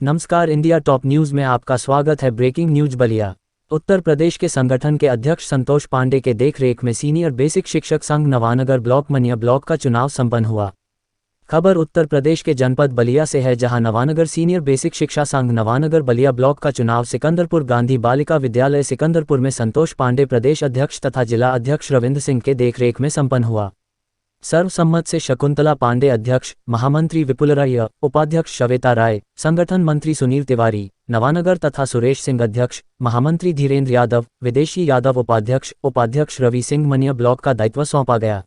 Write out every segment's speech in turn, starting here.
नमस्कार, India top news में आपका स्वागत है। Breaking news Ballia. उत्तर प्रदेश के संगठन के अध्यक्ष संतोष पांडे के देखरेख में सीनियर बेसिक शिक्षक संघ नवानगर ब्लॉक मनिया ब्लॉक का चुनाव संपन्न हुआ। खबर उत्तर प्रदेश के जनपद बलिया से है, जहां नवानगर सीनियर बेसिक शिक्षा संघ नवानगर बलिया ब्लॉक का चुनाव सिकंदरपुर गांधी बालिका विद्यालय सिकंदरपुर में संतोष पांडे प्रदेश अध्यक्ष तथा जिला अध्यक्ष रविंद्र सिंह के देखरेख में संपन्न हुआ। सर्वसम्मत से शकुंतला पांडे अध्यक्ष, महामंत्री विपुल राय, उपाध्यक्ष श्वेता राय, संगठन मंत्री सुनील तिवारी, नवानगर तथा सुरेश सिंह अध्यक्ष, महामंत्री धीरेन्द्र यादव, विदेशी यादव उपाध्यक्ष रवि सिंह मनिया ब्लॉक का दायित्व सौंपा गया।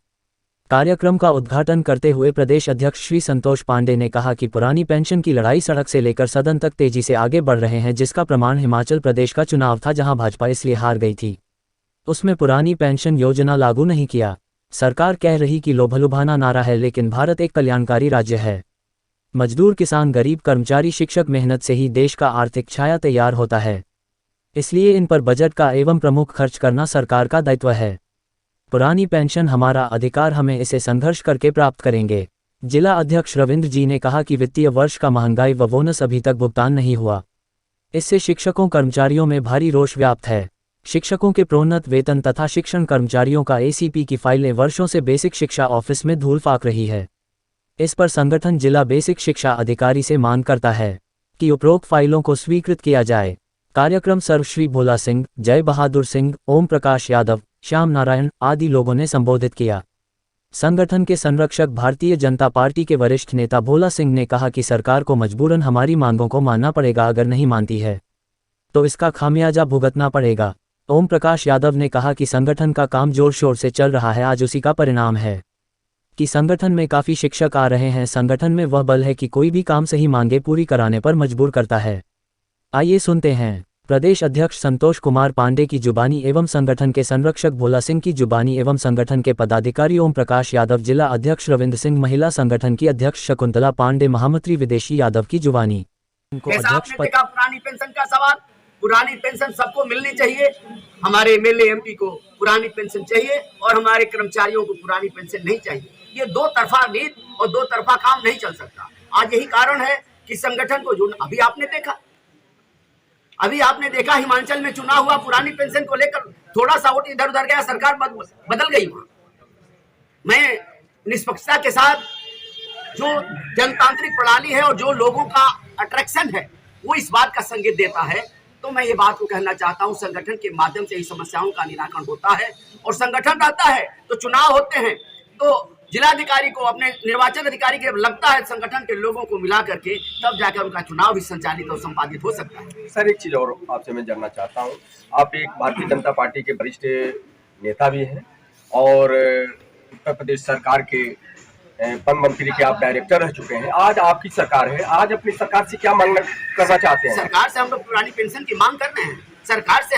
कार्यक्रम का उद्घाटन करते हुए प्रदेश अध्यक्ष श्री संतोष पांडे ने कहा कि पुरानी पेंशन की लड़ाई सड़क से लेकर सदन तक तेजी से आगे बढ़ रहे हैं, जिसका प्रमाण हिमाचल प्रदेश का चुनाव था, जहां भाजपा इसलिए हार गई थी। उसमें पुरानी पेंशन योजना लागू नहीं किया। सरकार कह रही कि लोभलुभाना नारा है, लेकिन भारत एक कल्याणकारी राज्य है। मजदूर, किसान, गरीब, कर्मचारी, शिक्षक मेहनत से ही देश का आर्थिक छाया तैयार होता है, इसलिए इन पर बजट का एवं प्रमुख खर्च करना सरकार का दायित्व है। पुरानी पेंशन हमारा अधिकार, हमें इसे संघर्ष करके प्राप्त करेंगे। जिला अध्यक्ष रविंद्र जी ने कहा कि वित्तीय वर्ष का महंगाई व बोनस अभी तक भुगतान नहीं हुआ, इससे शिक्षकों कर्मचारियों में भारी रोष व्याप्त है। शिक्षकों के प्रोन्नत वेतन तथा शिक्षण कर्मचारियों का एसीपी की फाइलें वर्षों से बेसिक शिक्षा ऑफिस में धूल फाक रही है। इस पर संगठन जिला बेसिक शिक्षा अधिकारी से मांग करता है कि उपरोक्त फाइलों को स्वीकृत किया जाए। कार्यक्रम सर्वश्री भोला सिंह, जय बहादुर सिंह, ओम प्रकाश यादव, श्याम नारायण आदि लोगों ने संबोधित किया। संगठन के संरक्षक भारतीय जनता पार्टी के वरिष्ठ नेता भोला सिंह ने कहा कि सरकार को मजबूरन हमारी मांगों को मानना पड़ेगा, अगर नहीं मानती है तो इसका खामियाजा भुगतना पड़ेगा। ओम प्रकाश यादव ने कहा कि संगठन का काम जोर शोर से चल रहा है, आज उसी का परिणाम है कि संगठन में काफ़ी शिक्षक आ रहे हैं। संगठन में वह बल है कि कोई भी काम सही मांगे पूरी कराने पर मजबूर करता है। आइए सुनते हैं प्रदेश अध्यक्ष संतोष कुमार पांडे की जुबानी एवं संगठन के संरक्षक भोला सिंह की जुबानी एवं संगठन के पदाधिकारी ओम प्रकाश यादव, जिला अध्यक्ष रविंद्र सिंह, महिला संगठन की अध्यक्ष शकुंतला पांडे, महामंत्री विदेशी यादव की जुबानी। पुरानी पेंशन का सवाल, पुरानी पेंशन सबको मिलनी चाहिए। हमारे एमएलए एमपी को पुरानी पेंशन चाहिए और हमारे कर्मचारियों को पुरानी पेंशन नहीं चाहिए। ये दो तरफा नीति और दो तरफा काम नहीं चल सकता। आज यही कारण है कि संगठन को जुड़ना। अभी आपने देखा हिमाचल में चुनाव हुआ, पुरानी पेंशन को लेकर थोड़ा सा वोट इधर उधर गया, सरकार बदल गई। मैं निष्पक्षता के साथ, जो जनतांत्रिक प्रणाली है और जो लोगों का अट्रैक्शन है, वो इस बात का संकेत देता है। तो मैं ये बात को कहना चाहता हूँ, संगठन के माध्यम से ही समस्याओं का निराकरण होता है और संगठन रहता है तो चुनाव होते हैं, तो जिलाधिकारी को, अपने निर्वाचन अधिकारी के लगता है संगठन के लोगों को मिला करके, तब जाकर उनका चुनाव भी संचालित और संपादित हो सकता है। सर, एक चीज और आपसे मैं जानना चाहता हूँ, आप एक भारतीय जनता पार्टी के वरिष्ठ नेता भी हैं और उत्तर प्रदेश सरकार के वन मंत्री के आप डायरेक्टर रह चुके हैं। आज आपकी सरकार है, आज अपनी सरकार से क्या मांग करना चाहते हैं? सरकार से हम लोग पुरानी पेंशन की मांग कर रहे हैं। सरकार से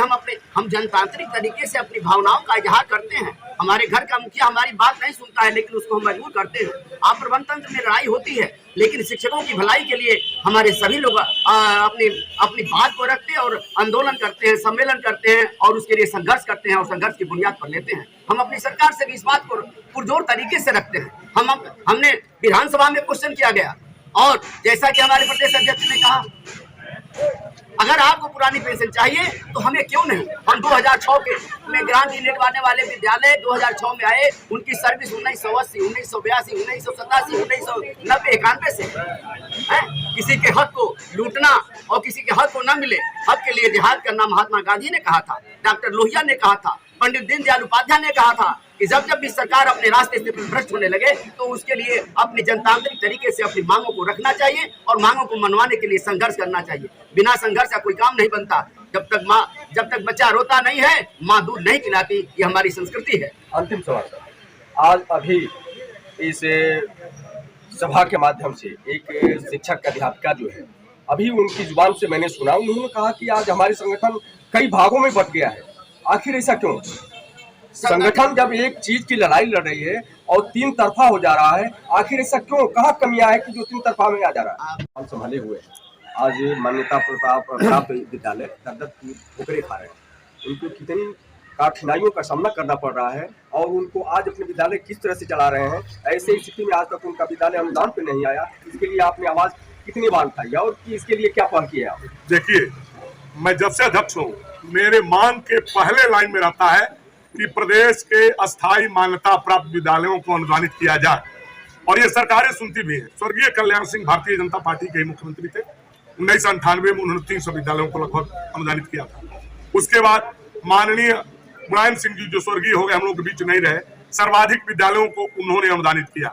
हम जनतांत्रिक तरीके से अपनी भावनाओं का इजहार करते हैं। हमारे घर का मुखिया हमारी बात नहीं सुनता है, लेकिन उसको हम मजबूर करते हैं। आप प्रबंध तंत्र में लड़ाई होती है, लेकिन शिक्षकों की भलाई के लिए हमारे सभी लोग अपनी बात को रखते हैं और आंदोलन करते हैं, सम्मेलन करते हैं और उसके लिए संघर्ष करते हैं और संघर्ष की बुनियाद पर लेते हैं। हम अपनी सरकार से भी इस बात को पुरजोर तरीके से रखते हैं। हमने विधानसभा में क्वेश्चन किया गया और जैसा कि हमारे प्रदेश अध्यक्ष ने कहा, अगर आपको पुरानी पेंशन चाहिए तो हमें क्यों नहीं। हम 2006 के में ग्रांट लेने वाले विद्यालय 2006 में आए, उनकी सर्विस 1980, 1982, 1987, 1990, 91 से है। किसी के हक को लूटना और किसी के हक को न मिले, हक के लिए जिहाद करना महात्मा गांधी ने कहा था, डॉक्टर लोहिया ने कहा था, पंडित दीनदयाल उपाध्याय ने कहा था कि जब भी सरकार अपने रास्ते से भ्रष्ट होने लगे तो उसके लिए अपनी जनतांत्रिक तरीके से अपनी मांगों को रखना चाहिए और मांगों को मनवाने के लिए संघर्ष करना चाहिए। बिना संघर्ष का कोई काम नहीं बनता। जब तक बच्चा रोता नहीं है, माँ दूध नहीं पिलाती, ये हमारी संस्कृति है। अंतिम सवाल सर, आज अभी इस सभा के माध्यम से एक शिक्षक अध्यापिका जो है, अभी उनकी जुबान से मैंने सुना, उन्होंने कहा कि आज हमारे संगठन कई भागों में बंट गया है। आखिर ऐसा क्यों? संगठन जब एक चीज की लड़ाई लड़ रही है और तीन तरफा हो जा रहा है, आखिर ऐसा क्यों? कहाँ कमियां है कि जो तीन तरफा में आ जा रहा है? हम संभाले हुए आज मान्यता प्राप्त विद्यालय ठोकरे खा रहे हैं। उनको कितनी कठिनाइयों का सामना करना पड़ रहा है और उनको आज अपने विद्यालय किस तरह से चला रहे हैं। ऐसे स्थिति में आज तक उनका विद्यालय अनुदान पे नहीं आया, इसके लिए आपने आवाज कितनी बार उठाई और कि इसके लिए क्या पहल किया आप? देखिए, मैं जब से अध्यक्ष हूँ, मेरे मांग के पहले लाइन में रहता है कि प्रदेश के अस्थायी मान्यता प्राप्त विद्यालयों को अनुदानित किया जाए, और ये सरकारें सुनती भी हैं। स्वर्गीय कल्याण सिंह भारतीय जनता पार्टी के मुख्यमंत्री थे। 1998 में उन्होंने 300 विद्यालयों को लगभग अनुदानित किया था। उसके बाद माननीय मुलायम सिंह जी जो स्वर्गीय हो गए, हम लोग के बीच नहीं रहे, सर्वाधिक विद्यालयों को उन्होंने अनुदानित किया।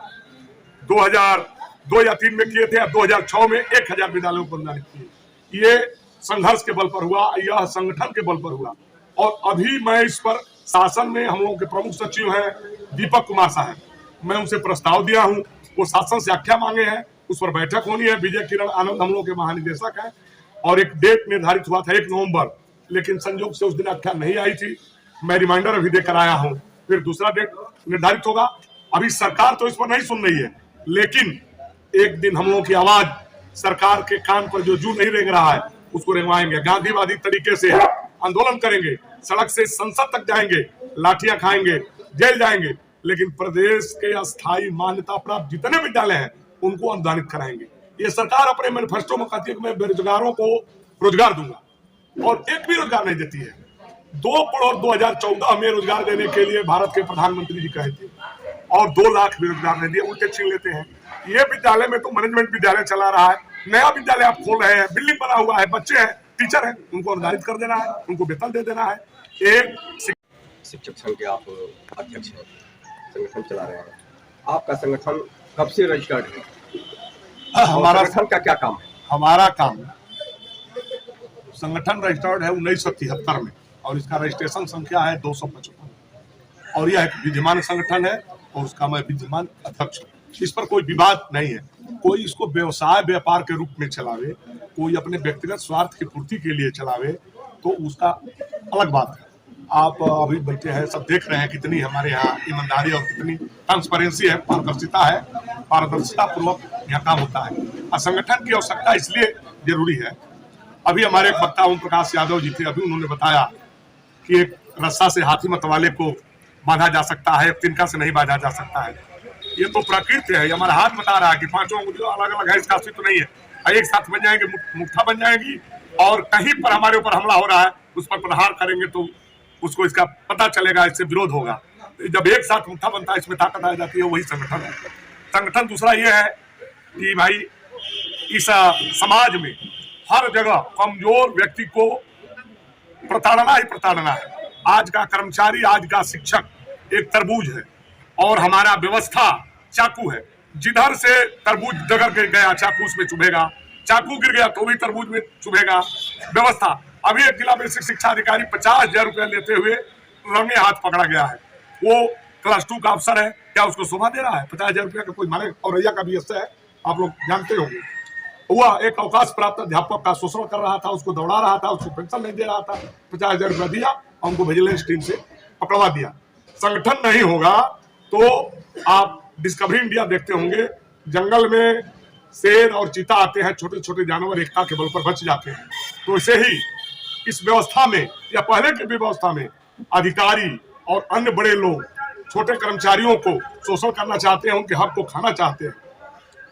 2002 या 3 में किए थे, अब 2006 में 1000 विद्यालयों को अनुदानित किए। ये संघर्ष के बल पर हुआ, यह संगठन के बल पर हुआ। और अभी मैं इस पर शासन में हम लोगों के प्रमुख सचिव हैं दीपक कुमार साहब, मैं उनसे प्रस्ताव दिया हूं, वो शासन से आख्या मांगे हैं, उस पर बैठक होनी है। विजय किरण आनंद हम लोग के महानिदेशक हैं, और एक डेट निर्धारित हुआ था 1 नवंबर, लेकिन संयोग से उस दिन आख्या नहीं आई थी। मैं रिमाइंडर अभी देकर आया हूं, फिर दूसरा डेट निर्धारित होगा। अभी सरकार तो इस पर नहीं सुन रही है, लेकिन एक दिन हम लोगों की आवाज सरकार के कान पर जो जू नहीं रेंग रहा है उसको रेंगवाएंगे। गांधीवादी तरीके से आंदोलन करेंगे, सड़क से संसद तक जाएंगे, लाठियां खाएंगे, जेल जाएंगे, लेकिन प्रदेश के अस्थायी मान्यता प्राप्त जितने विद्यालय हैं उनको अनुदानित कराएंगे। ये सरकार अपने मैनिफेस्टो में कहती है कि मैं बेरोजगारों को रोजगार दूंगा, और एक भी रोजगार नहीं देती है। 2 करोड़ 2014 में रोजगार देने के लिए भारत के प्रधानमंत्री जी कहे थे, और 2 लाख बेरोजगार नहीं दिए, उल्टे छीन लेते हैं। ये विद्यालय में तो मैनेजमेंट विद्यालय चला रहा है, नया विद्यालय आप खोल रहे हैं, बिल्डिंग बना हुआ है, बच्चे हैं, टीचर हैं, उनको अनुदानित कर देना है, उनको वेतन दे देना है। एक शिक्षक संघ के आप अध्यक्ष हैं, संगठन चला रहे हैं, आपका संगठन कब से रजिस्टर्ड है? हमारा संगठन का क्या काम है? हमारा काम, संगठन रजिस्टर्ड है 1973 में, और इसका रजिस्ट्रेशन संख्या है 255, और यह एक विद्यमान संगठन है, और उसका मैं विद्यमान अध्यक्ष हूँ। इस पर कोई विवाद नहीं है। कोई इसको व्यवसाय व्यापार के रूप में चलावे, कोई अपने व्यक्तिगत स्वार्थ की पूर्ति के लिए चलावे, तो उसका अलग बात है। आप अभी बैठे हैं, सब देख रहे हैं कितनी हमारे यहाँ ईमानदारी और कितनी ट्रांसपेरेंसी है, पारदर्शिता है, पारदर्शिता पूर्वक यहाँ काम होता है। और संगठन की आवश्यकता इसलिए जरूरी है। अभी हमारे एक वक्ता ओम प्रकाश यादव जी थे, अभी उन्होंने बताया कि एक रस्सा से हाथी मतवाले को बांधा जा सकता है, तिनका से नहीं बांधा जा सकता है। ये तो प्रकृति है, हमारा हाथ बता रहा है कि 5 अलग अलग है, इसका अस्तित्व नहीं है। एक साथ बन जाएंगे, मुठ्ठा बन जाएगी, और कहीं पर हमारे ऊपर हमला हो रहा है, उस पर प्रहार करेंगे तो उसको इसका पता चलेगा, इससे विरोध होगा। जब एक साथ मुठ्ठा बनता है, इसमें ताकत आ जाती है, वही संगठन है। संगठन दूसरा ये है कि भाई इस समाज में हर जगह कमजोर व्यक्ति को प्रताड़ना ही प्रताड़ना है। आज का कर्मचारी, आज का शिक्षक एक तरबूज है, और हमारा व्यवस्था चाकू है। जिधर से तरबूज डगर गिर गया, चाकू उसमें चुभेगा, चाकू गिर गया तो भी तरबूज में चुभेगा। व्यवस्था, अभी एक जिला बेसिक शिक्षा अधिकारी 50,000 रुपया लेते हुए रंगे हाथ पकड़ा गया है। वो क्लास 2 का अफसर है, क्या उसको शोभा दे रहा है? 50,000 रुपया का कोई माने? औरैया का भी ऐसा है, आप लोग जानते होंगे। हुआ एक अवकाश प्राप्त अध्यापक का शोषण कर रहा था, उसको दौड़ा रहा था, उसको पेंशन नहीं दे रहा था, 50,000 रुपया दिया और उनको विजिलेंस टीम से पकड़वा दिया। संगठन नहीं होगा तो आप डिस्कवरी इंडिया देखते होंगे, जंगल में शेर और चीता आते हैं, छोटे छोटे जानवर एकता के बल पर बच जाते हैं। तो ऐसे ही इस व्यवस्था में या पहले की व्यवस्था में अधिकारी और अन्य बड़े लोग छोटे कर्मचारियों को शोषण करना चाहते हैं, उनके हक को खाना चाहते हैं,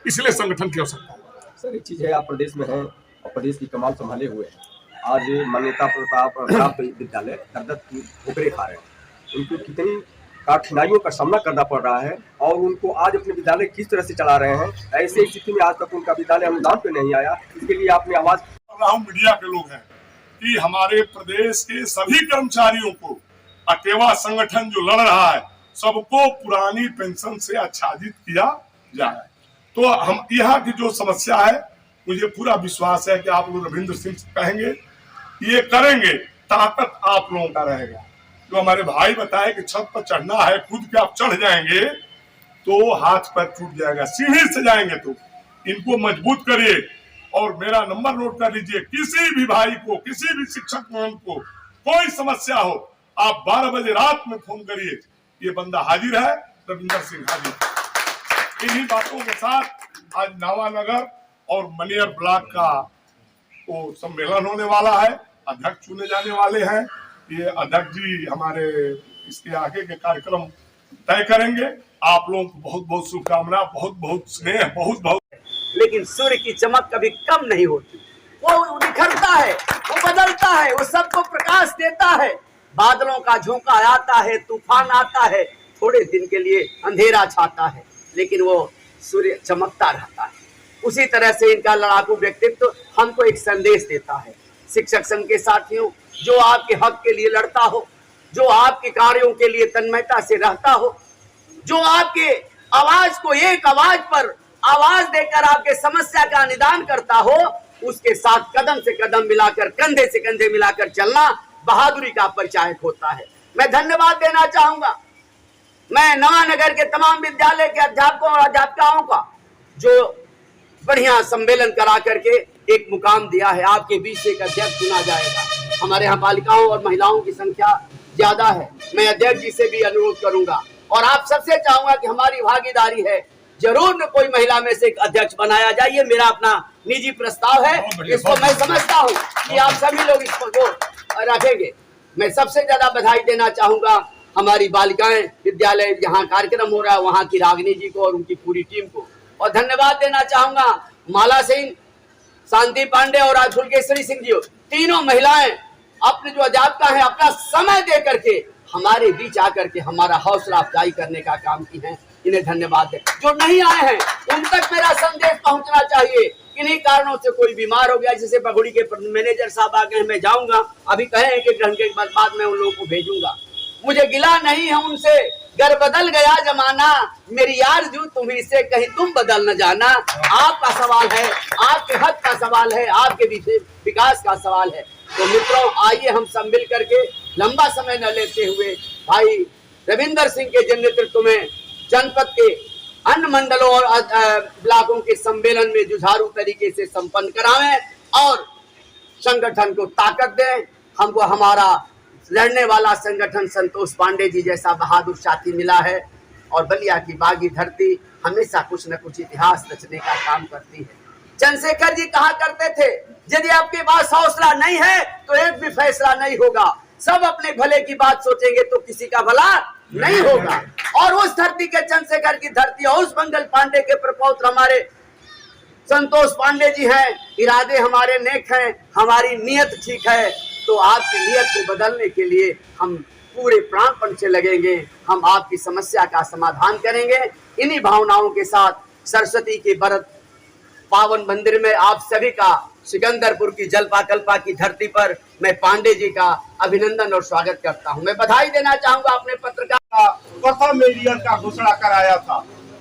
इसलिए संगठन की आवश्यकता है। सर, एक चीज है, आप प्रदेश में हैं और प्रदेश की कमान संभाले हुए हैं। आज मान्यता प्राप्त विद्यालय दर की ठोकरें खा रहे हैं, उनको कितनी कठिनाइयों का सामना करना पड़ रहा है, और उनको आज अपने विद्यालय किस तरह से चला रहे हैं। ऐसे स्थिति में आज तक उनका विद्यालय अनुदान पे नहीं आया, इसके लिए आपने आवाज मीडिया के लोग हैं कि हमारे प्रदेश के सभी कर्मचारियों को अकेवा संगठन जो लड़ रहा है, सबको पुरानी पेंशन से आच्छादित किया जाए। तो हम यहाँ की जो समस्या है, मुझे पूरा विश्वास है कि आप लोग रविंद्र सिंह कहेंगे, ये करेंगे, ताकत आप लोगों का रहेगा। जो हमारे भाई बताए कि छत पर चढ़ना है, खुद के आप चढ़ जाएंगे तो हाथ पैर टूट जाएगा। सीढ़ी से जाएंगे तो इनको मजबूत करिए, और मेरा नंबर नोट कर लीजिए। किसी भी भाई को, किसी भी शिक्षक को कोई समस्या हो, आप 12 बजे रात में फोन करिए, ये बंदा हाजिर है, रविंदर सिंह हाजिर। इन्हीं बातों के साथ आज नावानगर और मनियर ब्लॉक का वो सम्मेलन होने वाला है, अध्यक्ष चुने जाने वाले हैं। ये अध्यक्ष जी हमारे इसके आगे के कार्यक्रम तय करेंगे। आप लोगों को बहुत बहुत शुभकामना, बहुत बहुत स्नेह, बहुत बहुत लेकिन सूर्य की चमक कभी कम नहीं होती। वो निखरता है, वो बदलता है, वो सबको प्रकाश देता है। बादलों का झोंका आता है, तूफान आता है, थोड़े दिन के लिए अंधेरा छाता है, लेकिन वो सूर्य चमकता रहता है। उसी तरह से इनका लड़ाकू व्यक्तित्व हमको एक संदेश देता है। शिक्षक संघ के साथियों, जो आपके हक के लिए लड़ता हो, जो आपके कार्यों के लिए तन्मयता से रहता हो, जो आपके आवाज को एक आवाज पर आवाज देकर आपके समस्या का निदान करता हो, उसके साथ कदम से कदम मिलाकर, कंधे से कंधे मिलाकर चलना बहादुरी का परिचायक होता है। मैं धन्यवाद देना चाहूंगा मैं नवानगर के तमाम विद्यालय के अध्यापकों और अध्यापिकाओं का, जो बढ़िया सम्मेलन करा करके एक मुकाम दिया है। आपके बीच से एक अध्यक्ष चुना जाएगा। हमारे यहाँ बालिकाओं और महिलाओं की संख्या ज्यादा है। मैं अध्यक्ष जी से भी अनुरोध करूंगा और आप सबसे चाहूंगा कि हमारी भागीदारी है, जरूर न कोई महिला में से एक अध्यक्ष बनाया जाए। ये मेरा अपना निजी प्रस्ताव है, इसको मैं समझता हूँ कि आप सभी लोग इसको रखेंगे। मैं सबसे ज्यादा बधाई देना चाहूंगा हमारी बालिकाएं विद्यालय जहाँ कार्यक्रम हो रहा है वहाँ की रागिनी जी को और उनकी पूरी टीम को, और धन्यवाद देना चाहूंगा माला सिंह, शांति पांडे और फुलकेश्वरी सिंह जी। तीनों महिलाएं अपने जो अध्यापका है अपना समय दे करके हमारे बीच आकर के हमारा हौसला अफजाई करने का काम की है। इन्हें धन्यवाद दे। जो नहीं आए हैं उन तक मेरा संदेश पहुंचना चाहिए। किन्हीं कारणों से कोई बीमार हो गया, जैसे बगुड़ी के मैनेजर साहब आ गए, मैं जाऊंगा, अभी कहे हैं कि ग्रहण के बाद मैं उन लोगों को भेजूंगा। मुझे गिला नहीं है उनसे, घर बदल गया जमाना, मेरी आरज़ू तुम्हीं से कहीं तुम बदल न जाना। आपका सवाल है, आपके हक का सवाल है, आपके विकास का सवाल है। तो मित्रों, आइए हम सब मिल करके लंबा समय न लेते हुए भाई रविंदर सिंह के नेतृत्व में जनपद के अन्य मंडलों और ब्लॉकों के सम्मेलन में जुझारू तरीके से संपन्न करावें और संगठन को ताकत दें। हमको हमारा लड़ने वाला संगठन संतोष पांडे जी जैसा बहादुर साथी मिला है और बलिया की बागी धरती हमेशा कुछ न कुछ इतिहास रचने का काम करती है। चंद्रशेखर जी कहा करते थे, यदि आपके पास हौसला नहीं है तो एक भी फैसला नहीं होगा। सब अपने भले की बात सोचेंगे तो किसी का भला नहीं होगा। और उस धरती के चंद्रशेखर की धरती और उस मंगल पांडे के प्रपौत्र हमारे संतोष पांडे जी हैं। इरादे हमारे नेक हैं, हमारी नियत ठीक है, तो आपकी नियत को बदलने के लिए हम पूरे प्राणपण से लगेंगे। हम आपकी समस्या का समाधान करेंगे। इन्हीं भावनाओं के साथ सरस्वती के भरत पावन मंदिर में आप सभी का सिकंदरपुर की जलपा कल्पा की धरती पर मैं पांडे जी का अभिनंदन और स्वागत करता हूं। मैं बधाई देना चाहूंगा अपने पत्रकार प्रथम मेरियर का घोषणा कराया था।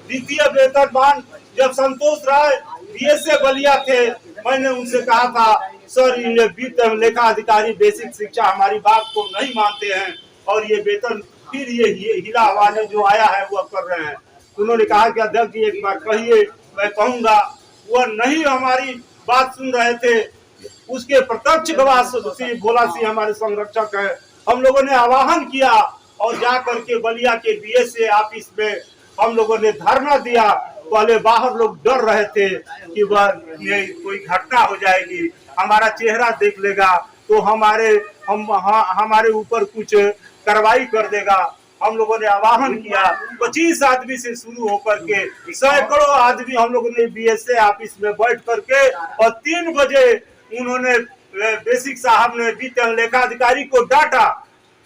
द्वितीय वेतनमान जब संतोष राय बीएसए बलिया थे, मैंने उनसे कहा था, सर ये वित्त लेखा अधिकारी बेसिक शिक्षा हमारी बात को नहीं मानते हैं और ये वेतन फिर ये हीरा हवाले जो आया है वो कर रहे हैं। उन्होंने कहा कि अध्यक्ष जी एक बार कहिए, मैं कहूँगा। वो नहीं हमारी बात सुन रहे थे। उसके प्रत्यक्ष गवाह श्री भोला सिंह हमारे संरक्षक है। हम लोगों ने आह्वान किया और जा करके बलिया के बीएसए ऑफिस में हम लोगों ने धरना दिया। पहले बाहर लोग डर रहे थे कि वह कोई घटना हो जाएगी, हमारा चेहरा देख लेगा तो हमारे ऊपर कुछ कार्रवाई कर देगा। हम लोगों ने आह्वान किया, 25 आदमी से शुरू होकर के सैकड़ों आदमी हम लोगों ने बीएसए ऑफिस में बैठ करके और 3 बजे उन्होंने बेसिक साहब ने वित्त लेखाधिकारी को डांटा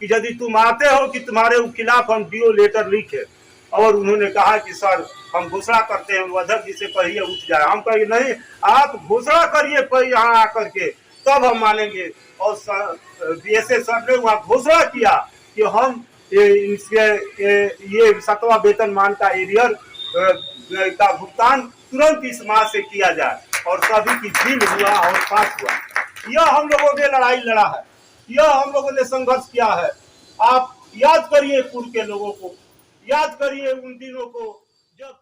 कि यदि तुम आते हो कि तुम्हारे खिलाफ हम डीओ लेटर लिखे। और उन्होंने कहा कि सर हम घोषणा करते हैं, अध्यक्ष जी से कहिए उठ जाए। हम कहिए नहीं, आप घोषणा करिए यहाँ आकर के, तब हम मानेंगे। और बीएसए सर ने वहाँ घोषणा किया कि हम ये 7वां वेतनमान का एरियर का भुगतान तुरंत इस माह से किया जाए और सभी की ढील हुआ और पास हुआ। यह हम लोगों ने लड़ाई लड़ा है, यह हम लोगों ने संघर्ष किया है। आप याद करिए पूर्व के लोगों को, याद करिए उन दिनों को जब